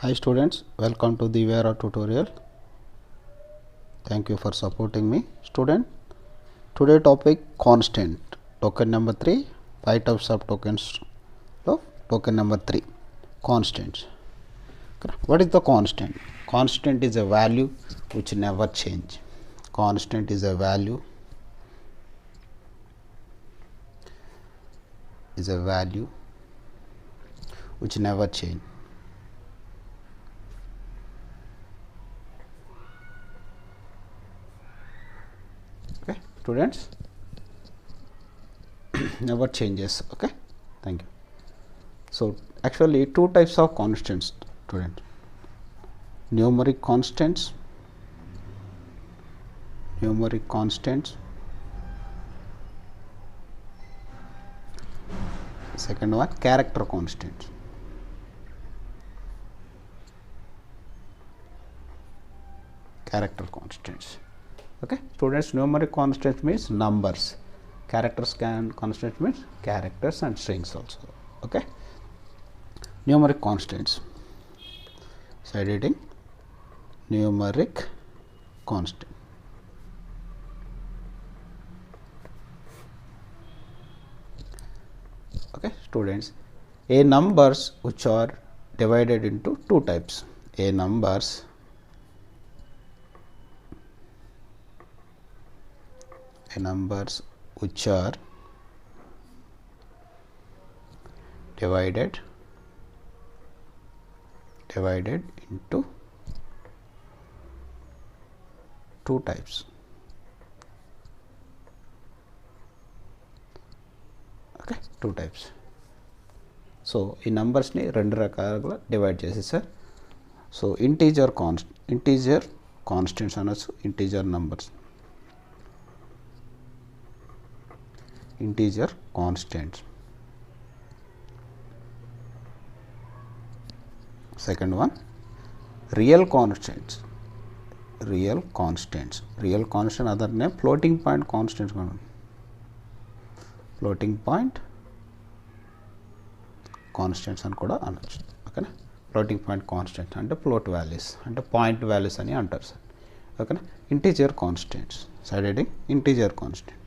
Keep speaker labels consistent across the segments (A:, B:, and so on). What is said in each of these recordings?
A: Hi students, welcome to the Vera tutorial. Thank you for supporting me. Student, today topic constant. Token number 3, 5 types of tokens of token number 3, constants. What is the constant? Constant is a value which never change. Constant is a value which never change. Okay, students, never changes. Okay, thank you. So actually two types of constants, student. Numeric constants, second one character constants. Okay, students, numeric constants means numbers, constants means characters and strings also. Okay, numeric constants, side heading numeric constant. Okay, students, a numbers which are divided into two types. A numbers which are divided into two types. Okay, two types. So ఈ నంబర్స్ని రెండు రకాలుగా divide చేసేసారు. So integer constants అనొచ్చు, integer numbers, integer constants. Second one real constants. Real constant other name floating point constants. Floating point constants అని కూడా అనొచ్చు. ఓకేనా, floating point constants అంటే ఫ్లోట్ వాల్యూస్ అంటే పాయింట్ వాల్యూస్ అని అంటారు సార్. ఓకేనా, integer constants, side heading integer constant.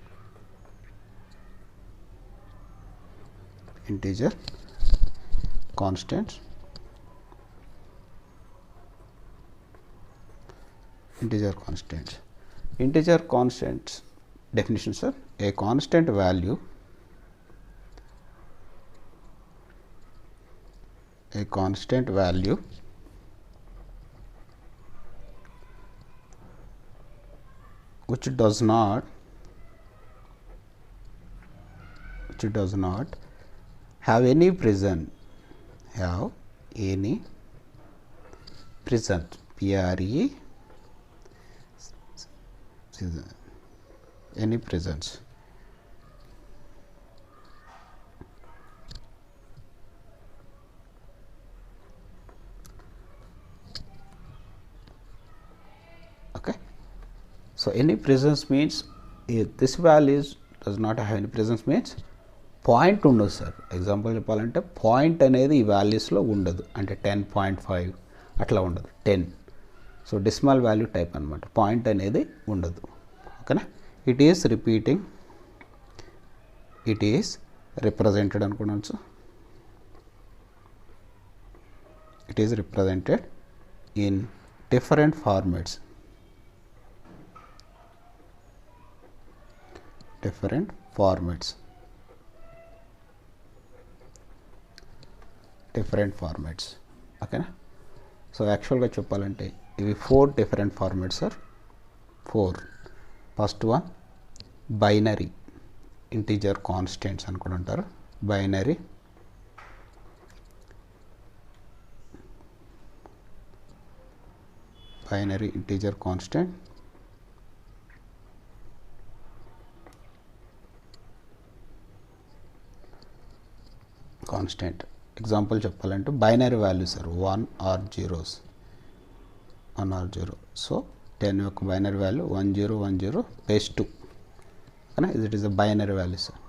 A: Integer constants, integer constants definition sir. A constant value which does not have any present any presence. Okay, so any presence means if this values does not have any presence means point ఉండదు sir. Example చెప్పాలంటే point అనేది ఈ వాల్యూస్లో ఉండదు, అంటే 10.5 అట్లా ఉండదు, 10. So decimal value type అనమాట, పాయింట్ అనేది ఉండదు. ఓకేనా, it is repeating, it is represented అనుకోవచ్చు. It is represented in different formats. ఓకేనా, సో యాక్చువల్గా చెప్పాలంటే ఇవి 4 different formats sir. 4. First one binary integer constants అని కూడా అంటారు. Binary integer constant. ఎగ్జాంపుల్ చెప్పాలంటే binary value sir 1 or 0. So 10 యొక్క బైనరీ వాల్యూ 1010 బేస్ 2. ఓకేనా, it is a binary value sir.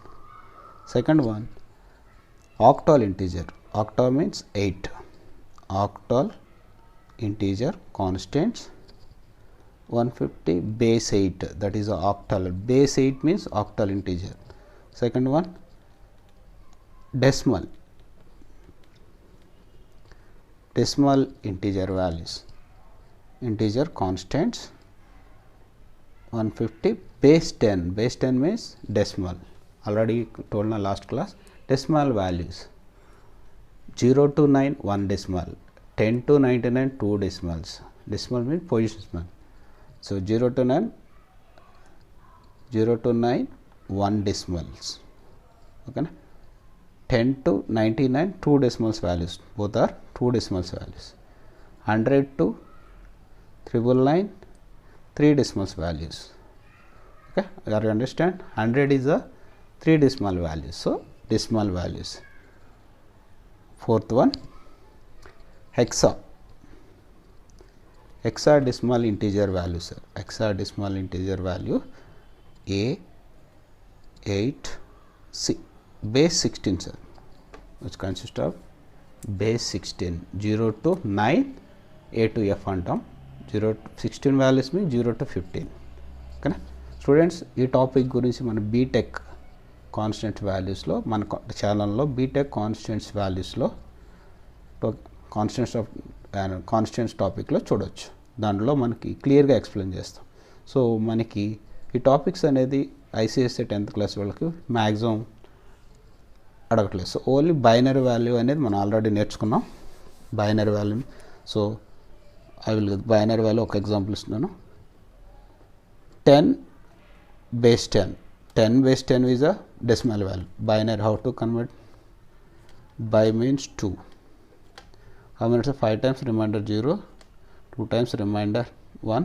A: Second one octal integer. Octal means 8. Octal integer constants, 150 base 8, that is a octal. Base 8 means octal integer. Second one decimal integer values, integer constants, 150 base 10. Base 10 means decimal, already told in the last class. Decimal values 0 to 9 1 decimal, 10 to 99 2 decimals. Decimal means position decimal. So 0 to 9 1 decimals, okay. 10 to 99 2 decimals values, both are 2 decimals values. 100 to 999 3 decimals values, okay. You understand, 100 is a 3 decimal values, so decimal values. Fourth one hexadecimal integer value, sir. Hexadecimal integer value A8 base 16, sir, which consists of base 16, 0 to 9 A to F అంటాం. 16 values means 0 to 15, ఓకేనా students. ఈ topic గురించి మన BTech constant వాల్యూస్లో మన ఛానల్లో BTech constants వాల్యూస్లో constants టాపిక్లో చూడవచ్చు. దాంట్లో మనకి క్లియర్గా ఎక్స్ప్లెయిన్ చేస్తాం. సో మనకి ఈ టాపిక్స్ అనేది ఐసిఎస్సి 10th క్లాస్ వాళ్ళకి మ్యాక్సిమం అడగట్లేదు. సో ఓన్లీ బైనరీ వాల్యూ అనేది మనం ఆల్రెడీ నేర్చుకున్నాం. Binary value, so binary value ఒక ఎగ్జాంపుల్ ఇస్తున్నాను. 10 base 10. 10 base 10 is a decimal value. Binary, how to convert? By means 2. How many? 5 times remainder 0, 2 times remainder 1,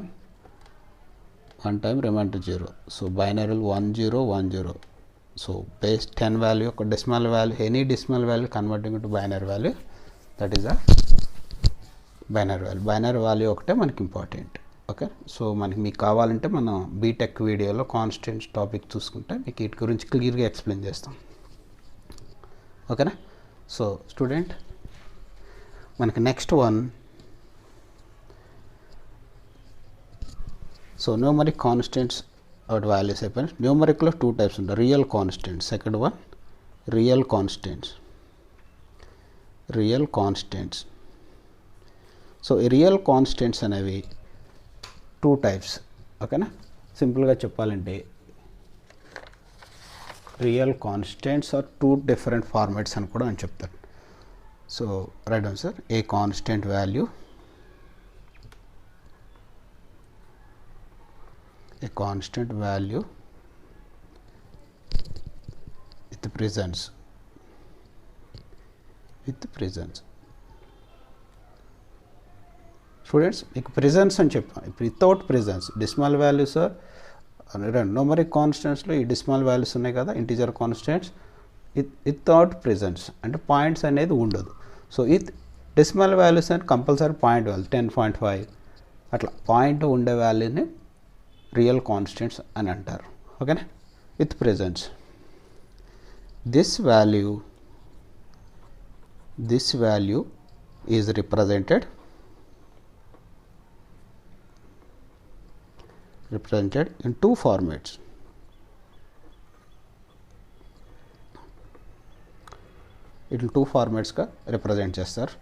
A: 1 time remainder 0. So binary 1 0 1 0. So base 10 value, decimal value, any decimal value converting into binary value, that is a binary value. Binary value ఒకటే మనకి important, okay. So మనకి మీకు కావాలంటే మనం BTech వీడియోలో constants topic చూసుకుంటే మీకు వీటి గురించి క్లియర్గా ఎక్స్ప్లెయిన్ చేస్తాం, ఓకేనా. సో స్టూడెంట్, మనకి next one, so numeric constants వాటి వాల్యూస్ అయిపోయినాయి. న్యూమరిక్లో 2 టైప్స్ ఉంటాయి, real constants. Second one real constants. So ఈ రియల్ కాన్స్టెంట్స్ అనేవి 2 టైప్స్, ఓకేనా. సింపుల్గా చెప్పాలంటే real constants are 2 different formats అని కూడా అని చెప్తారు. So write down sir. A constant value, with presence. Students మీకు ప్రెజెన్స్ అని చెప్పాను. Without presence decimal values numeric కాన్స్టెంట్స్లో ఈ డెసిమల్ వాల్యూస్ ఉన్నాయి కదా, ఇంటీజర్ కాన్స్టెంట్స్. వితౌట్ ప్రెజెన్స్ అంటే పాయింట్స్ అనేది ఉండదు. సో ఈ డెసిమల్ వాల్యూస్ అంటే కంపల్సరీ పాయింట్ వాల్యూ 10.5 అట్లా పాయింట్ ఉండే వాల్యూని రియల్ కాన్స్టెంట్స్ అని అంటారు, ఓకేనా. With presence this value is represented in 2 formats. ఇట్లా 2 ఫార్మాట్స్గా రిప్రజెంట్ చేస్తారు.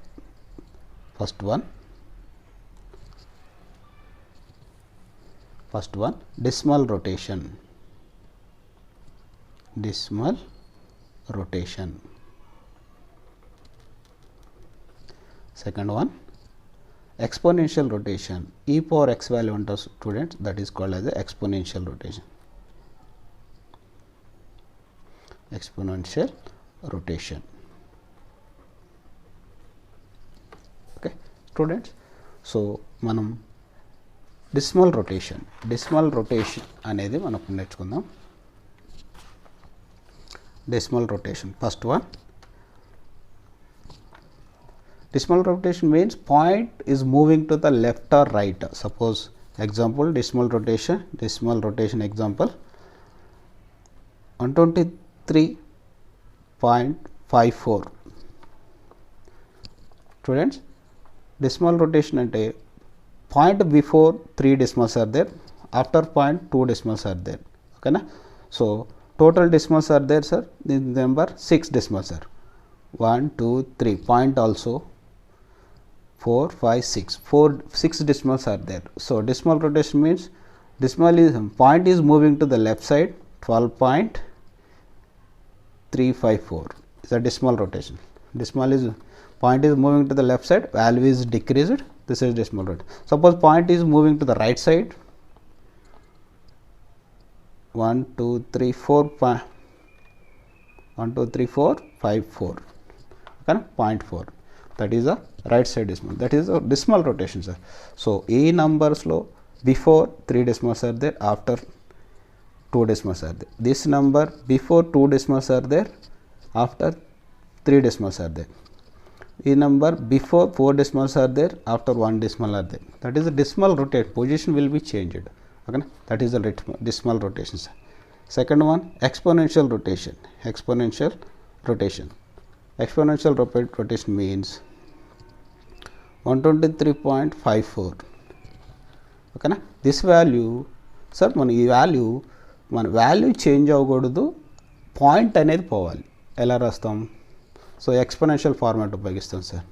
A: First one decimal rotation. Second one exponential rotation. E power x value అంటారు students, that is called as a exponential rotation. Okay students. So మనం decimal rotation అనేది మనం నేర్చుకుందాం. decimal rotation. First one, decimal rotation means point is moving to the left or right. Suppose example decimal rotation example 123.54. Students, decimal rotation ante point before 3 decimals are there, after point 2 decimals are there. Okay na? So total decimals are there, sir. The number 6 decimals are 1 2 3 point also 4 5 6 6 decimals are there. So decimal rotation means decimal is point is moving to the left side, 12.354 is a decimal rotation. Decimal is point is moving to the left side, value is decreased, this is decimal rotation. Suppose point is moving to the right side, 1 2 3 4 1 2 3 4 5 4, okay, 0.4, that is a right side decimal, that is a decimal rotation, sir. So A numbers లో before 3 decimals are there, after 2 decimals are there. This number before 2 decimals are there, after 3 decimals are there. This number before 4 decimals are there, after 1 decimal are there. That is the decimal rotation, position will be changed. Okay, that is the decimal rotation, sir. Second one, exponential rotation. Exponential rotation. Exponential rotation means 123.54. Okay na? This value, sir, మన ఈ value change అవ్వకూడదు, point అనేది పోవాలి. ఎలా రాస్తాం? So exponential format ఉపయోగిస్తాం, sir.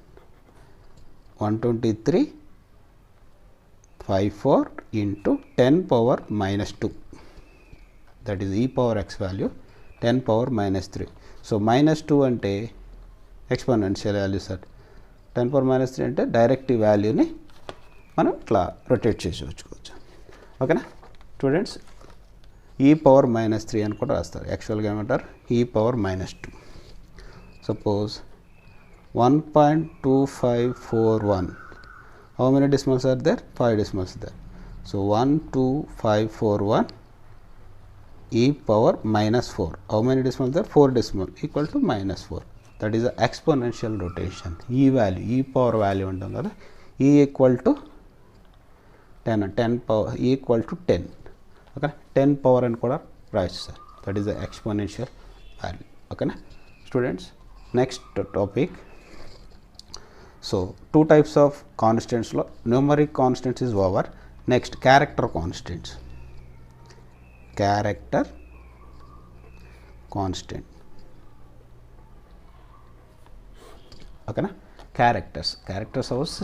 A: 123.54 into 10 power minus 2, that is e power x value 10 power minus 3. So minus 2 అంటే exponential value, sir. 10 power minus 3 అంటే డైరెక్ట్ వాల్యూని మనం ఇట్లా రొటేట్ చేసి వచ్చుకోవచ్చు. ఓకేనా స్టూడెంట్స్? ఈ పవర్ మైనస్ 3 అని కూడా రాస్తారు. యాక్చువల్గా ఏమంటారు? ఈ power minus 2. Suppose 1.2541, how many decimals are there? 5 decimals there. So 12541 e power minus 4, how many decimals there? 4 decimal, equal to minus 4. That is the exponential rotation. E value, e power value అంటాం కదా, e equal to 10 power, e equal to 10. Okay, 10 power అని కూడా రాయొచ్చు, sir. That is the exponential value. Okay, students, next topic. So 2 types of constants lo numeric constants is over. Next, character constants. Character constant. Okay na? Characters also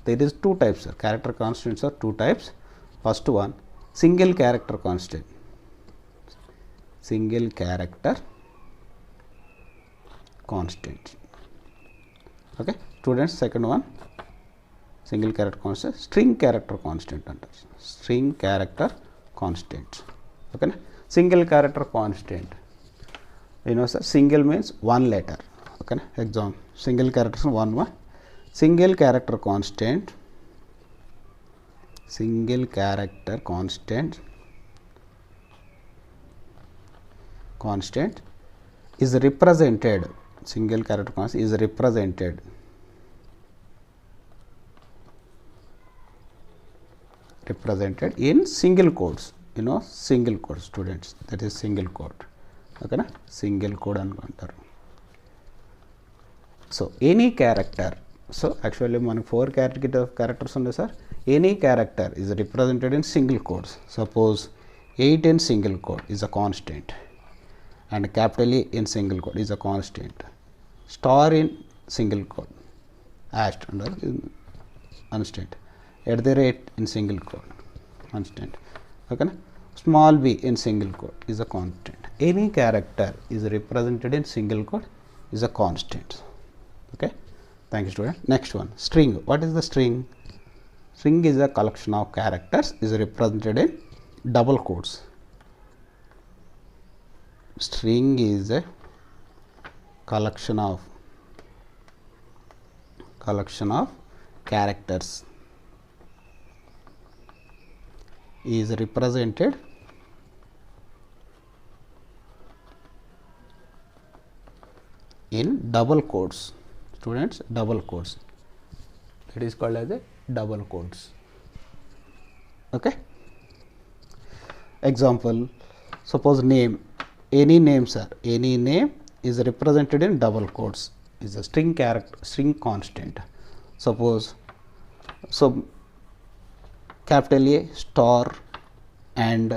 A: there is 2 types, sir. Character constants are 2 types. First one, single character constant. Single character constant. Okay, students, second one, single character constant, string character constant అంటారు. String character constant. Okay na? Single character constant, you know, sir, single means one letter. Okay na? Example, single character one. Single character constant, single character constant is represented, single character constant is represented in single quotes. You know, single quote, students, that is single quote. Okay na? Single quote అనుకుంటారు. So any character, so actually మనకు 4 characters ఉన్నాయి, sir. Any character is represented in single quotes. Suppose 8 in single quote is a constant, and capital E in single quote is a constant. Star in single quote, asterisk under constant. At the rate in single quote, constant. Okay na? Small b in single quote is a constant. Any character is represented in single quote is a constant. Okay, thank you, student. Next one, string. What is the string? String is a collection of characters, is represented in double quotes. String is a collection of characters, is represented in double quotes. Students, double quotes, it is called as a double quotes. Okay, example, suppose name, any name, sir, any name is represented in double quotes, is a string character, string constant. Suppose So capital A, star and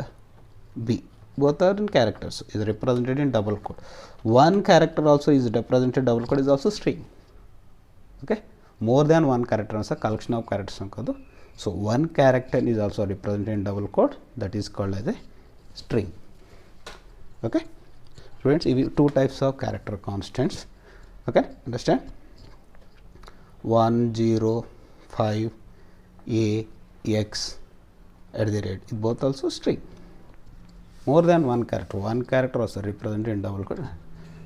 A: B both are in characters, is represented in double quote. One character also is represented double quote, is also string. Okay, more than one character is a collection of characters ankadu. So one character is also represented in double quote, that is called as a string. Okay students, two types of character constants. Okay, understand? 105 a x at the rate, both also string. More than one character also represented in double quote.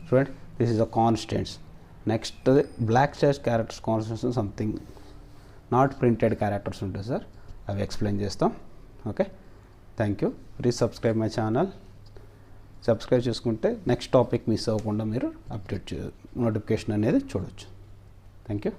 A: Student, this is a constants. Next black slash characters constants, something not printed characters ఉంటాయి sir, అవి explain చేస్తాం. Okay, thank you. Please subscribe my channel. Subscribe చేసుకుంటే next topic miss అవ్వకుండా మీరు update notification అనేది చూడవచ్చు. Thank you.